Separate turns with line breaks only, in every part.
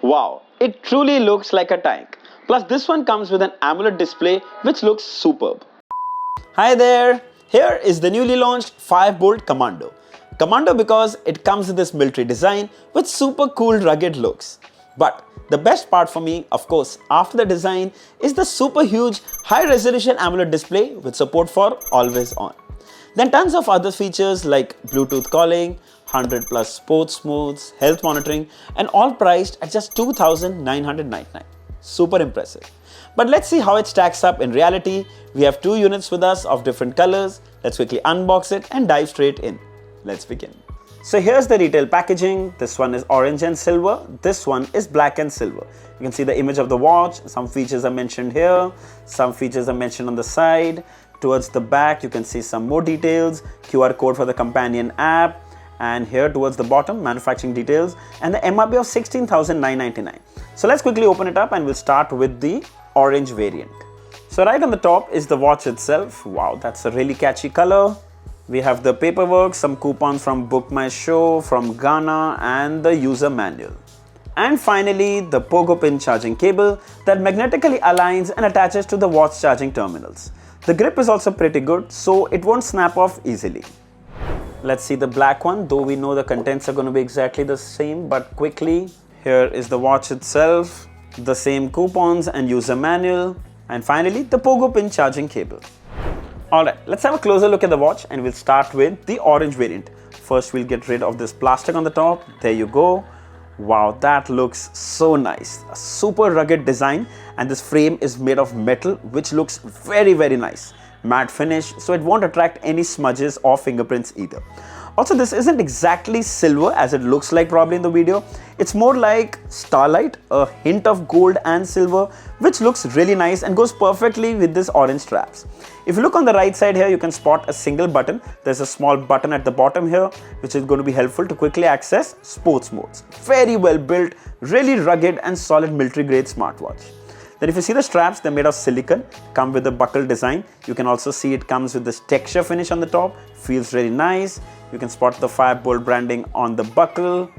Wow, it truly looks like a tank. Plus this one comes with an AMOLED display which looks superb. Hi there! Here is the newly launched 5 Boltt Commando. Commando because it comes with this military design with super cool rugged looks. But the best part for me, of course, after the design is the super huge high resolution AMOLED display with support for always on. Then tons of other features like Bluetooth calling, 100 plus sports modes, health monitoring, and all priced at just 2,999. Super impressive. But let's see how it stacks up in reality. We have 2 units with us of different colors. Let's quickly unbox it and dive straight in. Let's begin. So here's the retail packaging. This one is orange and silver. This one is black and silver. You can see the image of the watch. Some features are mentioned here. Some features are mentioned on the side. Towards the back, you can see some more details. QR code for the companion app. And here towards the bottom, manufacturing details and the MRP of 16,999. So let's quickly open it up and we'll start with the orange variant. So right on the top is the watch itself. Wow, that's a really catchy color. We have the paperwork, some coupons from Book My Show, from Ghana, and the user manual. And finally, the pogo pin charging cable that magnetically aligns and attaches to the watch charging terminals. The grip is also pretty good, so it won't snap off easily. Let's see the black one, though we know the contents are going to be exactly the same, but quickly. Here is the watch itself, the same coupons and user manual, and finally the pogo pin charging cable. Alright, let's have a closer look at the watch and we'll start with the orange variant. First we'll get rid of this plastic on the top. There you go. Wow, that looks so nice. A super rugged design, and this frame is made of metal which looks very nice. Matte finish, so it won't attract any smudges or fingerprints either. Also, this isn't exactly silver as it looks like probably in the video. It's more like starlight, a hint of gold and silver, which looks really nice and goes perfectly with this orange straps. If you look on the right side here, you can spot a single button. There's a small button at the bottom here, which is going to be helpful to quickly access sports modes. Very well built, really rugged and solid military grade smartwatch. Then if you see the straps, they're made of silicone, come with a buckle design. You can also see it comes with this texture finish on the top, feels really nice. You can spot the 5 Boltt branding on the buckle.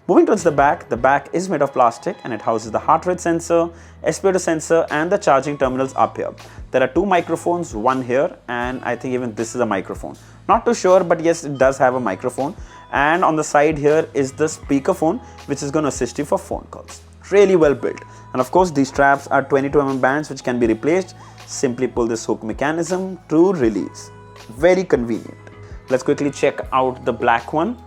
Moving towards the back is made of plastic and it houses the heart rate sensor, SpO2 sensor and the charging terminals up here. There are 2 microphones, one here, and I think even this is a microphone. Not too sure, but yes, it does have a microphone. And on the side here is the speakerphone, which is going to assist you for phone calls. Really well built. And of course, these straps are 22mm bands which can be replaced. Simply pull this hook mechanism to release. Very convenient. Let's quickly check out the black one.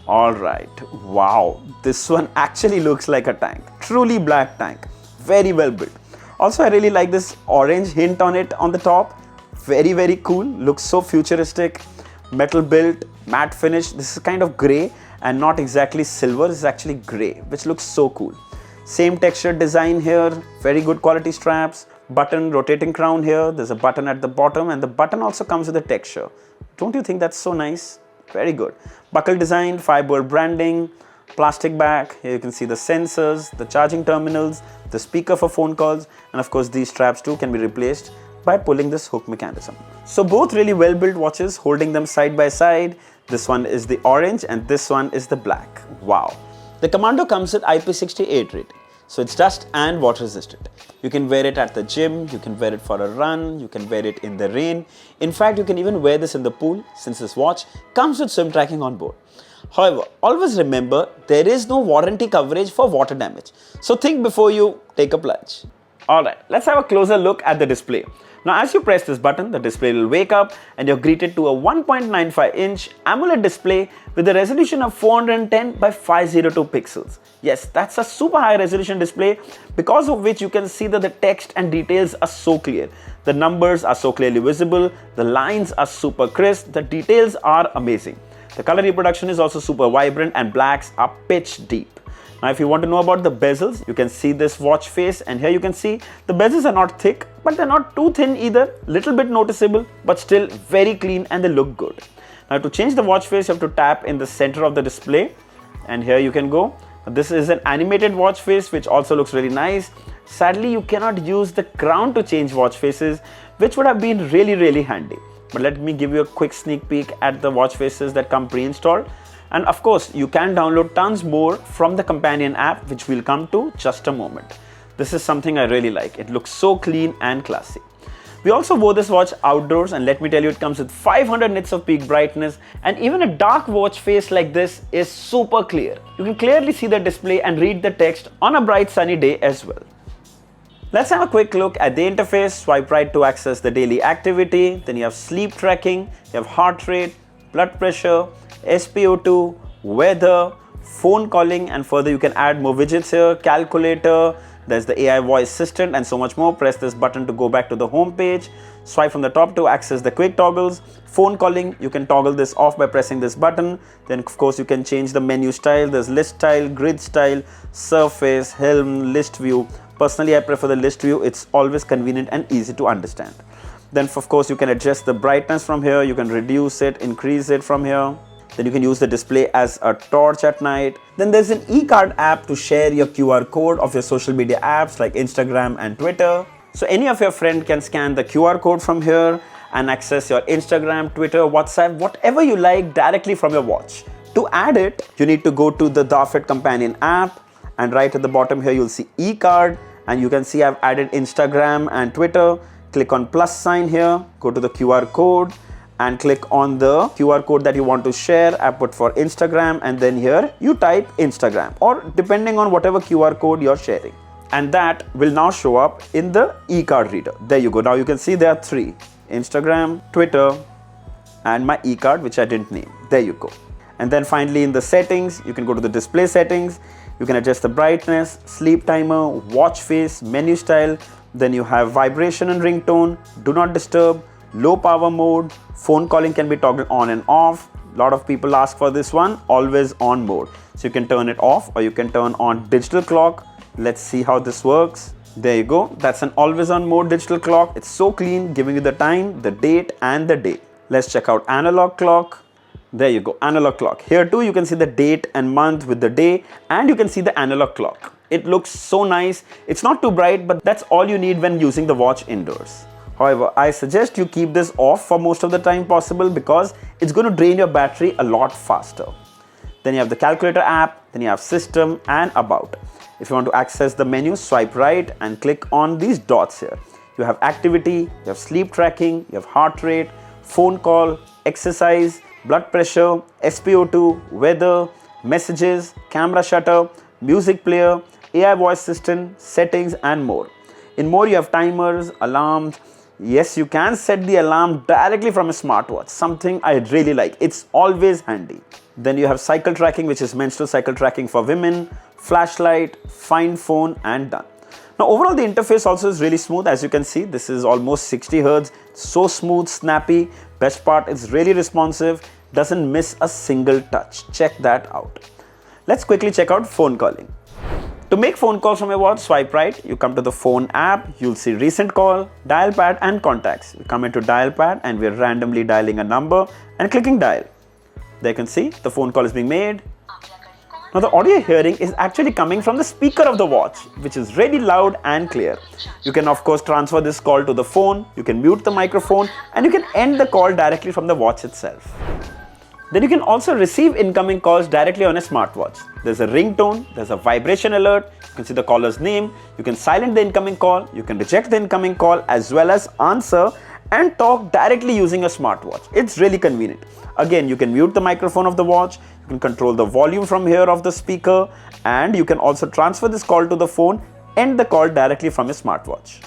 Alright, wow, this one actually looks like a tank. Truly black tank. Very well built. Also, I really like this orange hint on it on the top. Very cool. Looks so futuristic. Metal built, matte finish. This is kind of grey and not exactly silver. This is actually grey, which looks so cool. Same texture design here. Very good quality straps. Button, rotating crown here. There's a button at the bottom and the button also comes with a texture. Don't you think that's so nice? Very good. Buckle design, 5 Boltt branding, plastic back. Here you can see the sensors, the charging terminals, the speaker for phone calls, and of course these straps too can be replaced by pulling this hook mechanism. So both really well built watches, holding them side by side. This one is the orange and this one is the black. Wow. The Commando comes with IP68 rating. So it's dust and water resistant. You can wear it at the gym, you can wear it for a run, you can wear it in the rain. In fact, you can even wear this in the pool since this watch comes with swim tracking on board. However, always remember there is no warranty coverage for water damage. So think before you take a plunge. Alright, let's have a closer look at the display. Now as you press this button, the display will wake up and you're greeted to a 1.95-inch AMOLED display with a resolution of 410 by 502 pixels. Yes, that's a super high resolution display, because of which you can see that the text and details are so clear. The numbers are so clearly visible, the lines are super crisp, the details are amazing. The color reproduction is also super vibrant and blacks are pitch deep. Now if you want to know about the bezels, you can see this watch face, and here you can see the bezels are not thick, but they're not too thin either, little bit noticeable, but still very clean and they look good. Now to change the watch face, you have to tap in the center of the display, and here you can go. This is an animated watch face which also looks really nice. Sadly, you cannot use the crown to change watch faces, which would have been really handy. But let me give you a quick sneak peek at the watch faces that come pre-installed. And of course, you can download tons more from the companion app, which we'll come to just a moment. This is something I really like. It looks so clean and classy. We also wore this watch outdoors, and let me tell you, it comes with 500 nits of peak brightness, and even a dark watch face like this is super clear. You can clearly see the display and read the text on a bright sunny day as well. Let's have a quick look at the interface. Swipe right to access the daily activity. Then you have sleep tracking, you have heart rate, blood pressure, SpO2, weather, phone calling, and further you can add more widgets here, calculator, there's the AI voice assistant and so much more. Press this button to go back to the home page. Swipe from the top to access the quick toggles. Phone calling, you can toggle this off by pressing this button. Then of course you can change the menu style. There's list style, grid style, surface, helm, list view. Personally, I prefer the list view. It's always convenient and easy to understand. Then of course you can adjust the brightness from here. You can reduce it, increase it from here. Then you can use the display as a torch at night. Then there's an e-card app to share your QR code of your social media apps like Instagram and Twitter. So any of your friends can scan the QR code from here and access your Instagram, Twitter, WhatsApp, whatever you like directly from your watch. To add it, you need to go to the Dafit companion app, and right at the bottom here you'll see e-card, and you can see I've added Instagram and Twitter. Click on plus sign here, go to the QR code, and click on the QR code that you want to share. I put for Instagram, and then here you type Instagram, or depending on whatever QR code you're sharing. And that will now show up in the e-card reader. There you go. Now you can see there are 3: Instagram, Twitter, and my e-card, which I didn't name. There you go. And then finally in the settings, you can go to the display settings. You can adjust the brightness, sleep timer, watch face, menu style. Then you have vibration and ringtone, do not disturb, low power mode, phone calling can be toggled on and off. A lot of people ask for this one, always on mode. So you can turn it off, or you can turn on digital clock. Let's see how this works. There you go. That's an always on mode digital clock. It's so clean, giving you the time, the date, and the day. Let's check out analog clock. There you go, analog clock. Here too you can see the date and month with the day, and you can see the analog clock. It looks so nice. It's not too bright, but that's all you need when using the watch indoors. However, I suggest you keep this off for most of the time possible, because it's going to drain your battery a lot faster. Then you have the calculator app, then you have system and about. If you want to access the menu, swipe right and click on these dots here. You have activity, you have sleep tracking, you have heart rate, phone call, exercise, blood pressure, SpO2, weather, messages, camera shutter, music player, AI voice assistant, settings, and more. In more, you have timers, alarms. Yes, you can set the alarm directly from a smartwatch, something I really like. It's always handy. Then you have cycle tracking, which is menstrual cycle tracking for women, flashlight, find phone, and done. Now overall the interface also is really smooth. As you can see, this is almost 60 Hz, so smooth, snappy. Best part, it's really responsive, doesn't miss a single touch. Check that out. Let's quickly check out phone calling. To make phone calls from your watch, swipe right, you come to the phone app, you'll see recent call, dial pad, and contacts. You come into dial pad and we're randomly dialing a number and clicking dial. There you can see the phone call is being made. Now the audio hearing is actually coming from the speaker of the watch, which is really loud and clear. You can of course transfer this call to the phone, you can mute the microphone, and you can end the call directly from the watch itself. Then you can also receive incoming calls directly on a smartwatch. There's a ringtone, there's a vibration alert, you can see the caller's name, you can silent the incoming call, you can reject the incoming call, as well as answer and talk directly using your smartwatch. It's really convenient. Again, you can mute the microphone of the watch, you can control the volume from here of the speaker, and you can also transfer this call to the phone, end the call directly from your smartwatch.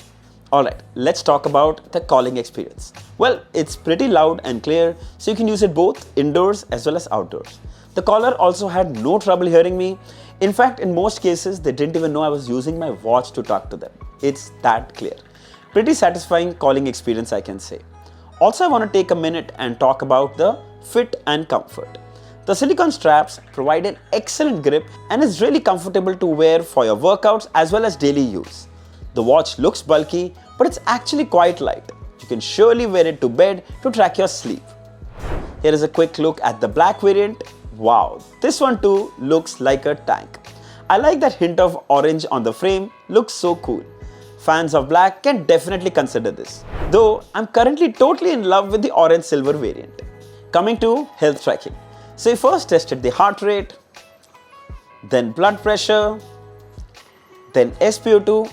Alright, let's talk about the calling experience. Well, it's pretty loud and clear, so you can use it both indoors as well as outdoors. The caller also had no trouble hearing me. In fact, in most cases, they didn't even know I was using my watch to talk to them. It's that clear. Pretty satisfying calling experience, I can say. Also, I want to take a minute and talk about the fit and comfort. The silicone straps provide an excellent grip and is really comfortable to wear for your workouts as well as daily use. The watch looks bulky, but it's actually quite light. You can surely wear it to bed to track your sleep. Here is a quick look at the black variant. Wow, this one too looks like a tank. I like that hint of orange on the frame, looks so cool. Fans of black can definitely consider this, though I'm currently totally in love with the orange silver variant. Coming to health tracking. So we first tested the heart rate, then blood pressure, then SpO2.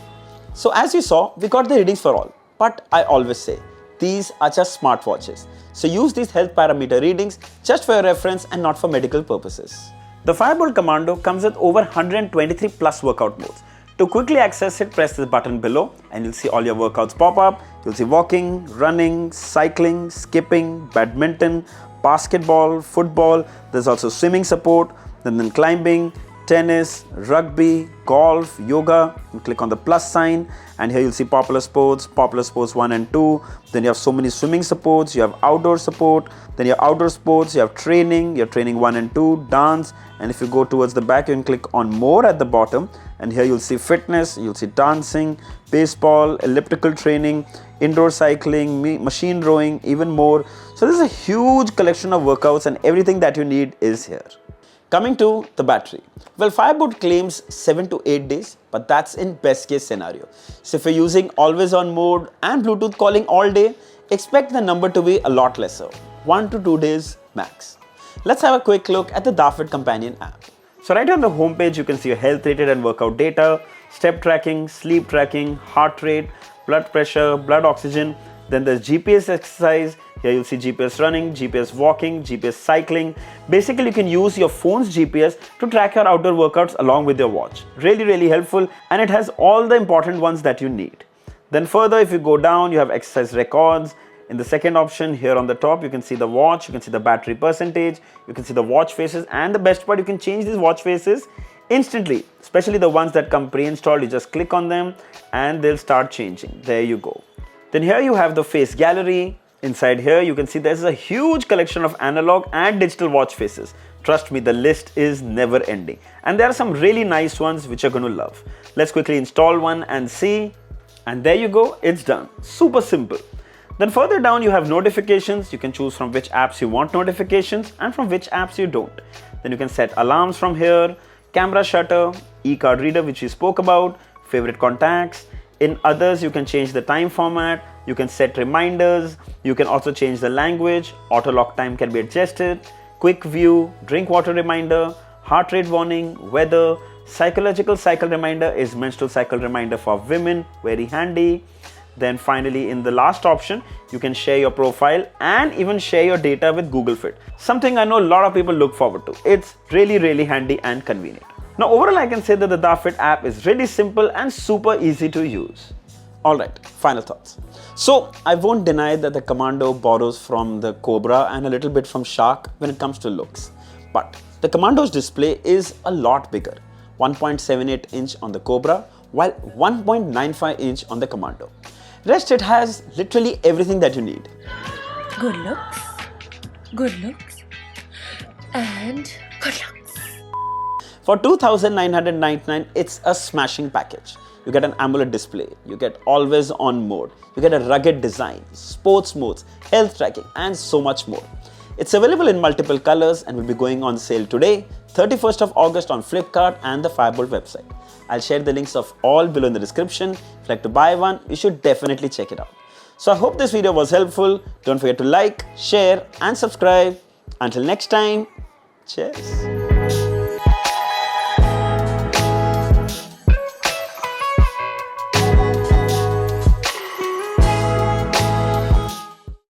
So as you saw, we got the readings for all. But I always say, these are just smartwatches. So use these health parameter readings just for your reference and not for medical purposes. The Boltt Commando comes with over 123 plus workout modes. To quickly access it, press this button below and you'll see all your workouts pop up. You'll see walking, running, cycling, skipping, badminton, basketball, football. There's also swimming support, then climbing, tennis, rugby, golf, yoga. You click on the plus sign and here you'll see popular sports 1 and 2. Then you have so many swimming supports, you have outdoor support, then you have outdoor sports, you have training, you're training 1 and 2, dance, and if you go towards the back you can click on more at the bottom and here you'll see fitness, you'll see dancing, baseball, elliptical training, indoor cycling, machine rowing, even more. So there's a huge collection of workouts and everything that you need is here. Coming to the battery. Well, Boltt claims 7 to 8 days, but that's in best case scenario. So if you're using always on mode and Bluetooth calling all day, expect the number to be a lot lesser, 1 to 2 days max. Let's have a quick look at the Dafit companion app. So right on the home page, you can see your health rated and workout data, step tracking, sleep tracking, heart rate, blood pressure, blood oxygen. Then there's GPS exercise. Here you'll see GPS running, GPS walking, GPS cycling. Basically, you can use your phone's GPS to track your outdoor workouts along with your watch. Really helpful, and it has all the important ones that you need. Then further, if you go down, you have exercise records. In the second option here on the top, you can see the watch, you can see the battery percentage, you can see the watch faces, and the best part, you can change these watch faces instantly, especially the ones that come pre-installed. You just click on them and they'll start changing. There you go. Then here you have the face gallery. Inside here, you can see there's a huge collection of analog and digital watch faces. Trust me, the list is never ending. And there are some really nice ones which you're going to love. Let's quickly install one and see. And there you go, it's done. Super simple. Then further down, you have notifications. You can choose from which apps you want notifications and from which apps you don't. Then you can set alarms from here, camera shutter, e-card reader, which we spoke about, favorite contacts. In others, you can change the time format. You can set reminders. You can also change the language. Auto lock time can be adjusted. Quick view, drink water reminder, heart rate warning, weather, psychological cycle reminder is menstrual cycle reminder for women, very handy. Then finally, in the last option, you can share your profile and even share your data with Google Fit. Something I know a lot of people look forward to. It's really handy and convenient. Now overall, I can say that the Dafit app is really simple and super easy to use. Alright, final thoughts. So I won't deny that the Commando borrows from the Cobra and a little bit from Shark when it comes to looks. But the Commando's display is a lot bigger, 1.78 inch on the Cobra while 1.95 inch on the Commando. Rest, it has literally everything that you need.
Good looks, and good looks.
For 2,999, it's a smashing package. You get an AMOLED display, you get always on mode, you get a rugged design, sports modes, health tracking, and so much more. It's available in multiple colors and will be going on sale today, 31st of August on Flipkart and the Boltt website. I'll share the links of all below in the description. If you'd like to buy one, you should definitely check it out. So I hope this video was helpful. Don't forget to like, share, and subscribe. Until next time, cheers.